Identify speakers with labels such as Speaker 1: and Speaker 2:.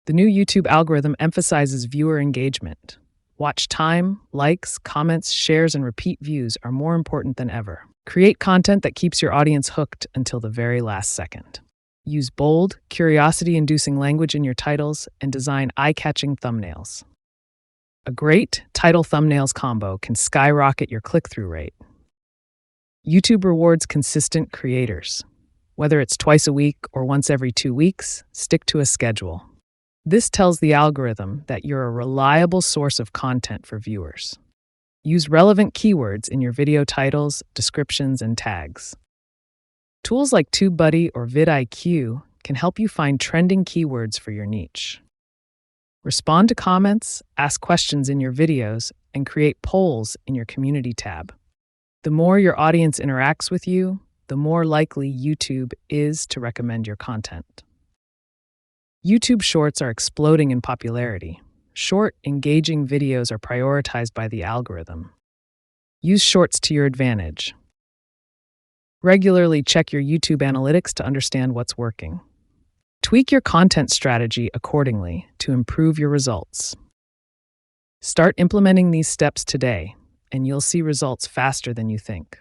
Speaker 1: The new YouTube algorithm emphasizes viewer engagement. Watch time, likes, comments, shares, and repeat views are more important than ever. Create content that keeps your audience hooked until the very last second. Use bold, curiosity-inducing language in your titles and design eye-catching thumbnails. A great title-thumbnails combo can skyrocket your click-through rate. YouTube rewards consistent creators. Whether it's twice a week or once every 2 weeks, stick to a schedule. This tells the algorithm that you're a reliable source of content for viewers. Use relevant keywords in your video titles, descriptions, and tags. Tools like TubeBuddy or vidIQ can help you find trending keywords for your niche. Respond to comments, ask questions in your videos, and create polls in your community tab. The more your audience interacts with you, the more likely YouTube is to recommend your content. YouTube Shorts are exploding in popularity. Short, engaging videos are prioritized by the algorithm. Use Shorts to your advantage. Regularly check your YouTube analytics to understand what's working. Tweak your content strategy accordingly to improve your results. Start implementing these steps today, and you'll see results faster than you think.